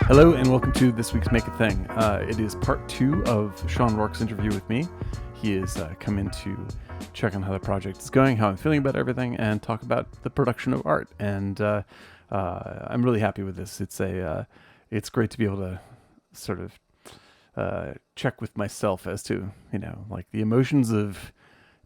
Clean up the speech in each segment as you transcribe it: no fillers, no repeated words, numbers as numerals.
Hello and welcome to this week's Make a Thing. It is part 2 of Sean Rourke's interview with me. He has come in to check on how the project is going, how I'm feeling about everything, and talk about the production of art. And I'm really happy with this. It's great to be able to sort of check with myself as to, like the emotions of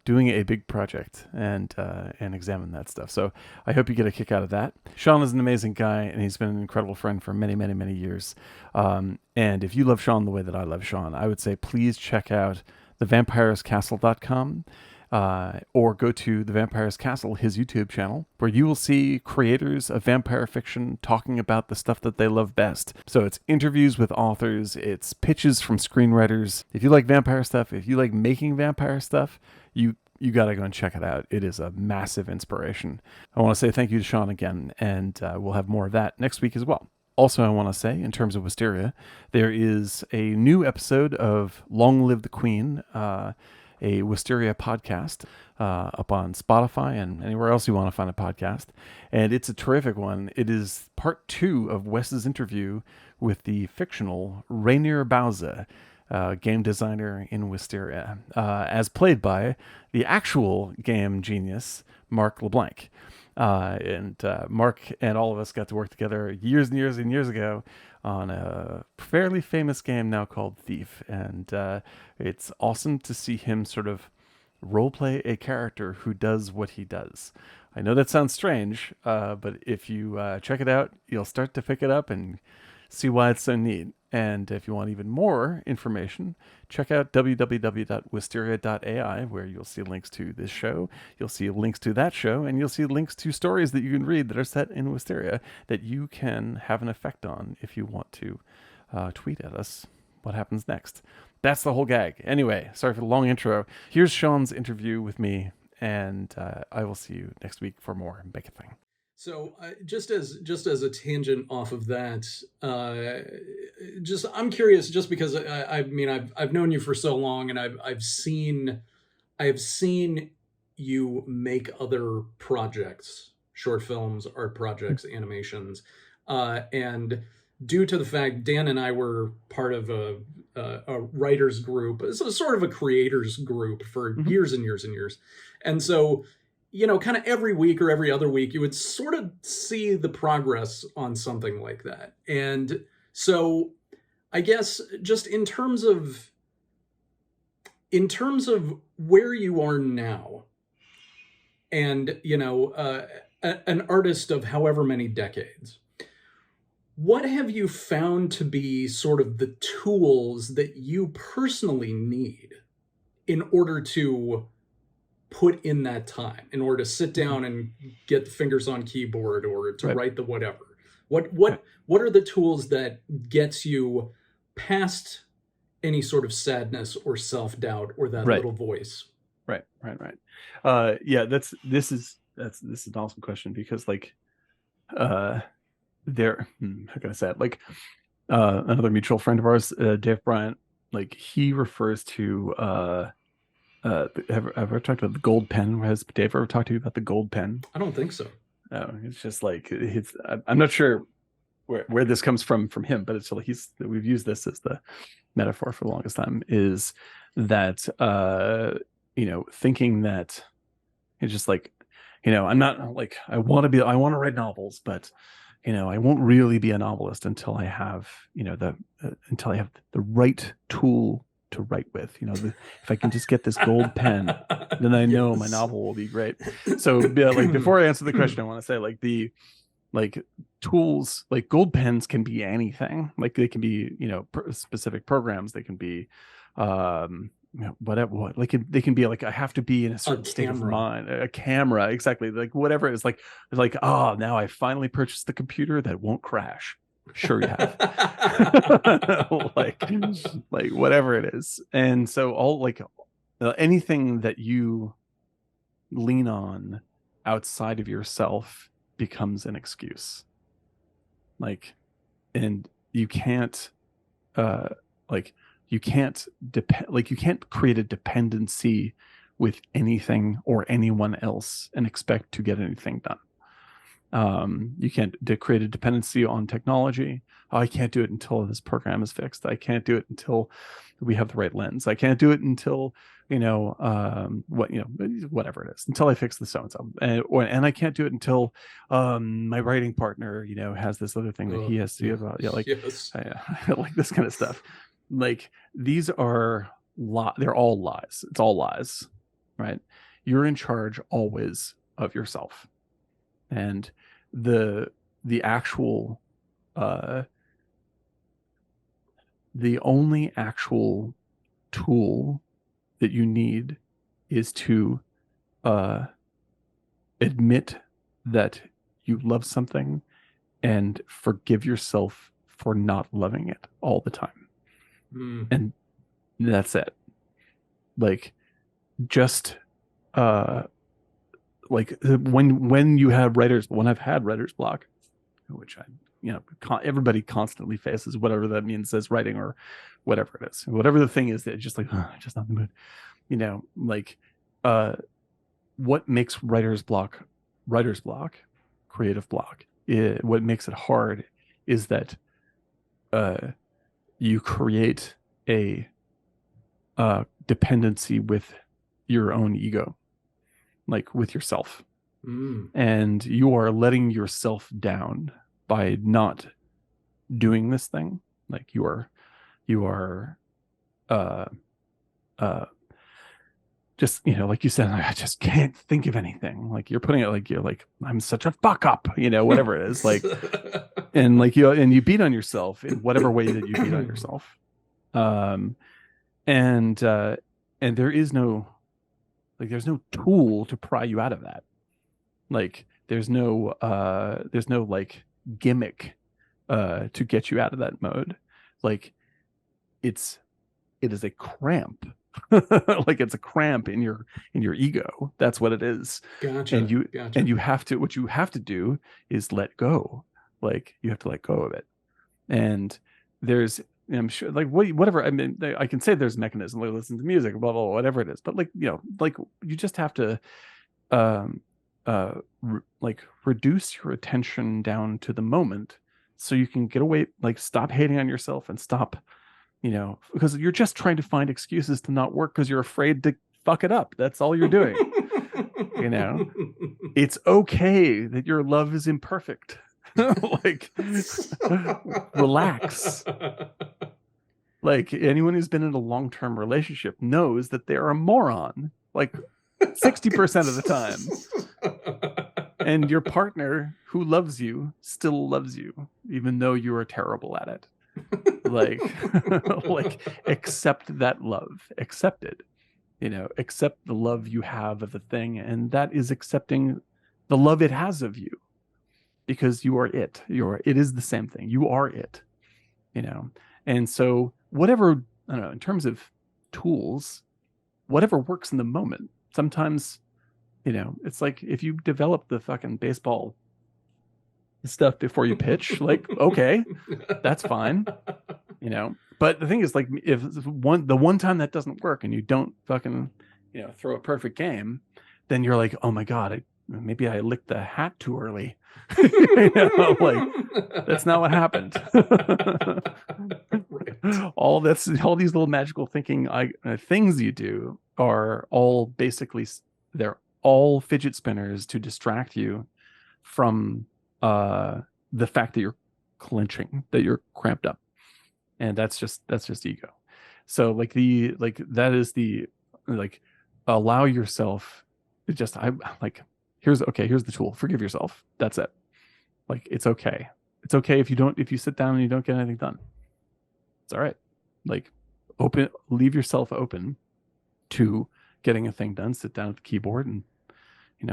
doing a big project and examine that stuff. So I hope you get a kick out of that. Sean is an amazing guy, and he's been an incredible friend for many, many, many years. And if you love Sean the way that I love Sean, I would say please check out thevampirescastle.com or go to The Vampire's Castle, his YouTube channel, where you will see creators of vampire fiction talking about the stuff that they love best. So it's interviews with authors, it's pitches from screenwriters. If you like vampire stuff, if you like making vampire stuff, you got to go and check it out. It is a massive inspiration. I want to say thank you to Sean again, and we'll have more of that next week as well. Also, I want to say, in terms of Wisteria, there is a new episode of Long Live the Queen, a Wisteria podcast up on Spotify and anywhere else you want to find a podcast. And it's a terrific one. It is part 2 of Wes's interview with the fictional Rainier Bauza, game designer in Wisteria, as played by the actual game genius, Mark LeBlanc. And Mark and all of us got to work together years and years and years ago on a fairly famous game now called Thief. And it's awesome to see him sort of roleplay a character who does what he does. I know that sounds strange, but if you check it out, you'll start to pick it up and see why it's so neat. And if you want even more information, check out www.wisteria.ai, where you'll see links to this show, you'll see links to that show, and you'll see links to stories that you can read that are set in Wisteria that you can have an effect on if you want to tweet at us what happens next. That's the whole gag. Anyway, sorry for the long intro. Here's Sean's interview with me, and I will see you next week for more Make a Thing. So just as a tangent off of that, I'm curious, just because I've known you for so long, and I've seen you make other projects, short films, art projects, animations, and due to the fact Dan and I were part of a writers group, so sort of a creators group for years and years and years, and so, kind of every week or every other week, you would sort of see the progress on something like that. And so I guess just in terms of where you are now, and, an artist of however many decades, what have you found to be sort of the tools that you personally need in order to put in that time, in order to sit down and get the fingers on keyboard or to write the whatever? What are the tools that gets you past any sort of sadness or self-doubt or that little voice? Right. Yeah, this is an awesome question, because how can I say it? Another mutual friend of ours, Dave Bryant, he refers to have I ever talked about the gold pen? Has Dave ever talked to you about the gold pen? I don't think so. No, it's just I'm not sure where this comes from him, but we've used this as the metaphor for the longest time, is that thinking that it's just I'm not I want to write novels, but I won't really be a novelist until I have the right tool to write with. If I can just get this gold pen, then I know my novel will be great. So before I answer the question, I want to say the tools, gold pens can be anything. They can be specific programs. They can be whatever. They can be I have to be in a certain state of mind. A camera, exactly. Whatever it is. Oh, now I finally purchased the computer that won't crash. Sure you have. Whatever it is. And so all anything that you lean on outside of yourself becomes an excuse. And you can't you can't create a dependency with anything or anyone else and expect to get anything done. You can't create a dependency on technology. Oh, I can't do it until this program is fixed. I can't do it until we have the right lens. I can't do it until whatever it is, until I fix the so and so, and I can't do it until my writing partner has this other thing that he has to do about yes. like this kind of stuff. Like these are they're all lies. It's all lies, right? You're in charge always of yourself, and the actual the only actual tool that you need is to admit that you love something and forgive yourself for not loving it all the time. And that's it. Like just like when you have when I've had writer's block, which everybody constantly faces, whatever that means as writing or whatever it is, whatever the thing is, that just like just not in the mood, like what makes writer's block, creative block, what makes it hard is that you create a dependency with your own ego, like with yourself, and you are letting yourself down by not doing this thing. Like you are just like you said, I just can't think of anything. Like you're putting it like you're like, I'm such a fuck up, whatever it is, like and like you beat on yourself in whatever way that you beat on yourself. And there is no there's no tool to pry you out of that. Like there's no like gimmick to get you out of that mode. Like it is a cramp. Like it's a cramp in your ego. That's what it is. Gotcha. And you have to, what you have to do is let go. Like you have to let go of it. And there's, I'm sure, like whatever. I mean, I can say there's a mechanism, like listen to music, blah, blah, blah, whatever it is. But like, like you just have to, like reduce your attention down to the moment so you can get away, like stop hating on yourself and stop, because you're just trying to find excuses to not work because you're afraid to fuck it up. That's all you're doing. It's okay that your love is imperfect. Like relax. Like anyone who's been in a long-term relationship knows that they're a moron like 60% of the time, and your partner who loves you still loves you even though you are terrible at it. Like like accept that love, accept it, accept the love you have of the thing, and that is accepting the love it has of you, because you are it. It is the same thing. You are it, and so whatever, I don't know, in terms of tools, whatever works in the moment. Sometimes it's like if you develop the fucking baseball stuff before you pitch, like okay, that's fine, but the thing is, like, if the one time that doesn't work and you don't fucking throw a perfect game, then you're like, oh my god, maybe I licked the hat too early. Like that's not what happened. Right. All these little magical thinking things you do are all basically, they're all fidget spinners to distract you from the fact that you're clenching, that you're cramped up, and that's just ego. So like that is the, like, allow yourself to just, here's the tool, forgive yourself. That's it. Like it's okay if you sit down and you don't get anything done. It's all right. Like leave yourself open to getting a thing done. Sit down at the keyboard and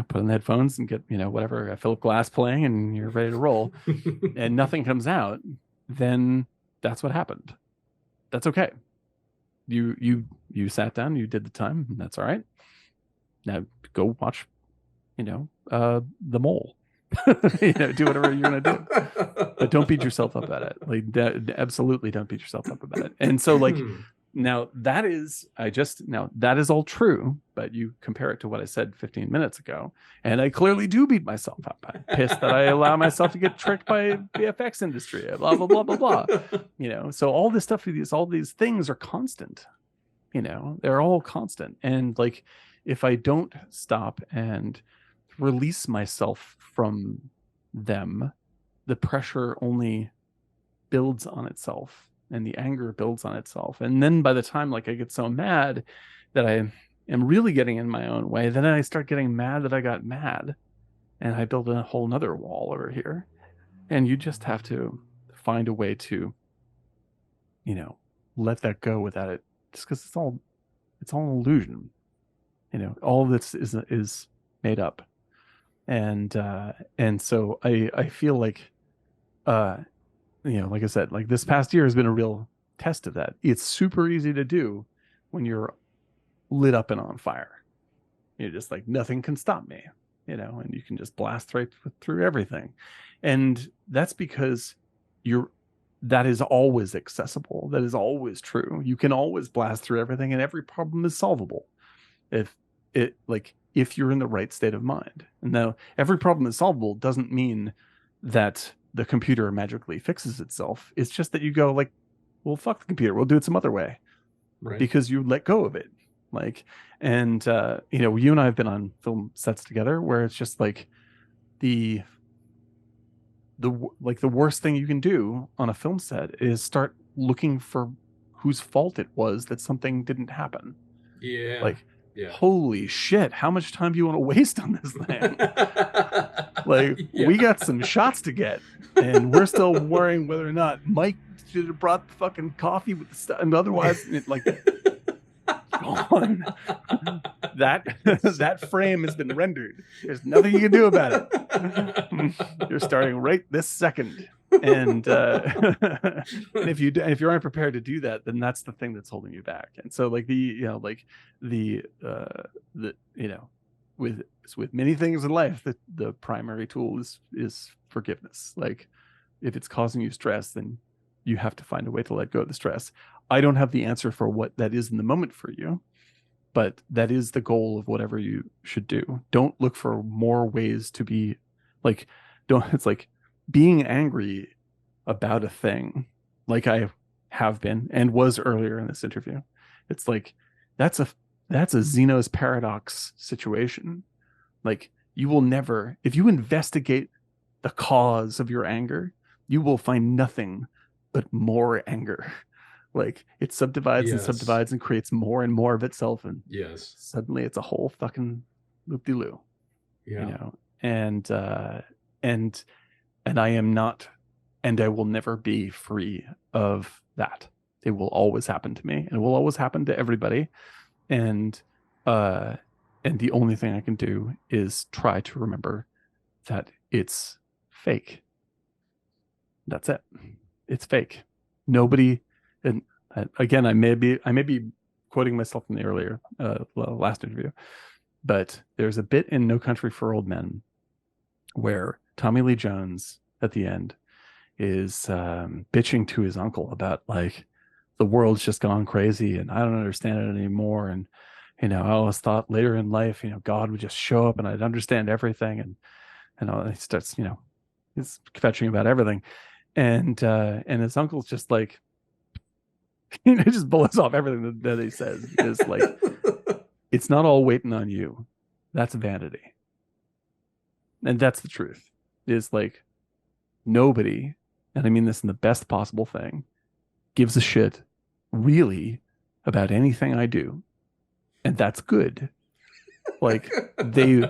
put on the headphones and get, whatever, Philip Glass playing, and you're ready to roll, and nothing comes out, then that's what happened. That's okay. You sat down, you did the time, and that's all right. Now go watch, The Mole. Do whatever you're going to do. But don't beat yourself up at it. Like absolutely don't beat yourself up about it. And so like, now that is that is all true, but you compare it to what I said 15 minutes ago, and I clearly do beat myself up. I'm pissed that I allow myself to get tricked by VFX industry, blah blah blah blah blah. So all this stuff, all these things are constant. They're all constant, and like if I don't stop and release myself from them, the pressure only builds on itself, and the anger builds on itself. And then by the time like I get so mad that I am really getting in my own way, then I start getting mad that I got mad, and I build a whole nother wall over here. And you just have to find a way to, let that go without it, just because it's all an illusion. All this is made up. And so I feel like like I said, like this past year has been a real test of that. It's super easy to do when you're lit up and on fire. You're just like, nothing can stop me, and you can just blast right through everything. And that's because that is always accessible. That is always true. You can always blast through everything, and every problem is solvable if you're in the right state of mind. And now every problem is solvable doesn't mean that the computer magically fixes itself. It's just that you go like, well, fuck the computer, we'll do it some other way. Right. Because you let go of it. And you and I have been on film sets together where it's just like the worst thing you can do on a film set is start looking for whose fault it was that something didn't happen. Yeah. Holy shit, how much time do you want to waste on this thing? We got some shots to get, and we're still worrying whether or not Mike should have brought the fucking coffee with the stuff, and otherwise gone. That frame has been rendered. There's nothing you can do about it. You're starting right this second. And if you aren't prepared to do that, then that's the thing that's holding you back. And so with many things in life, the primary tool is forgiveness. Like if it's causing you stress, then you have to find a way to let go of the stress. I don't have the answer for what that is in the moment for you, but that is the goal of whatever you should do. Don't look for more ways to be like, it's like being angry about a thing, like I have been and was earlier in this interview. It's like, that's a Zeno's paradox situation. Like you will never, if you investigate the cause of your anger, you will find nothing but more anger. Like it subdivides and subdivides and creates more and more of itself, and suddenly it's a whole fucking loop-de-loo. And I am not, and I will never be free of that. It will always happen to me, and it will always happen to everybody. And the only thing I can do is try to remember that it's fake. That's it. It's fake. Nobody, and again, I may be quoting myself from the earlier last interview, but there's a bit in No Country for Old Men where Tommy Lee Jones at the end is bitching to his uncle about like the world's just gone crazy and I don't understand it anymore. And I always thought later in life, God would just show up and I'd understand everything. And he starts, he's fetching about everything. And his uncle's just like, it just blows off everything that he says. It's like, it's not all waiting on you. That's vanity. And that's the truth. Is like nobody, and I mean this in the best possible thing, gives a shit really about anything I do. And that's good. Like they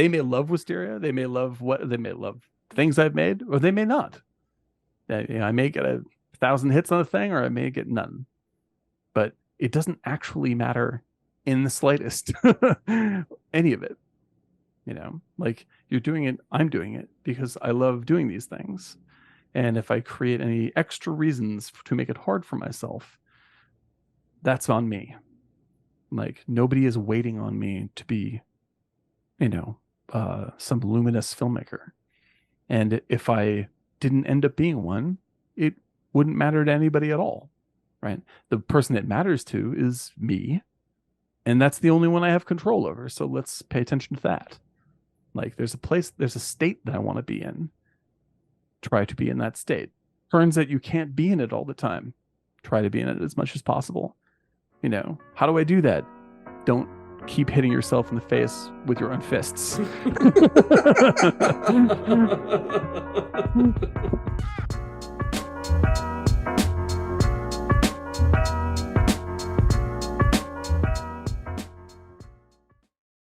may love Wisteria, they may love things I've made, or they may not. I may get 1,000 hits on a thing, or I may get none. But it doesn't actually matter in the slightest. Any of it. Like you're doing it, I'm doing it because I love doing these things. And if I create any extra reasons to make it hard for myself, that's on me. Like nobody is waiting on me to be, some luminous filmmaker. And if I didn't end up being one, it wouldn't matter to anybody at all. right? The person it matters to is me, and that's the only one I have control over. So let's pay attention to that. Like there's a state that I want to be in. Try to be in that state. Turns out you can't be in it all the time. Try to be in it as much as possible. How do I do that? Don't keep hitting yourself in the face with your own fists.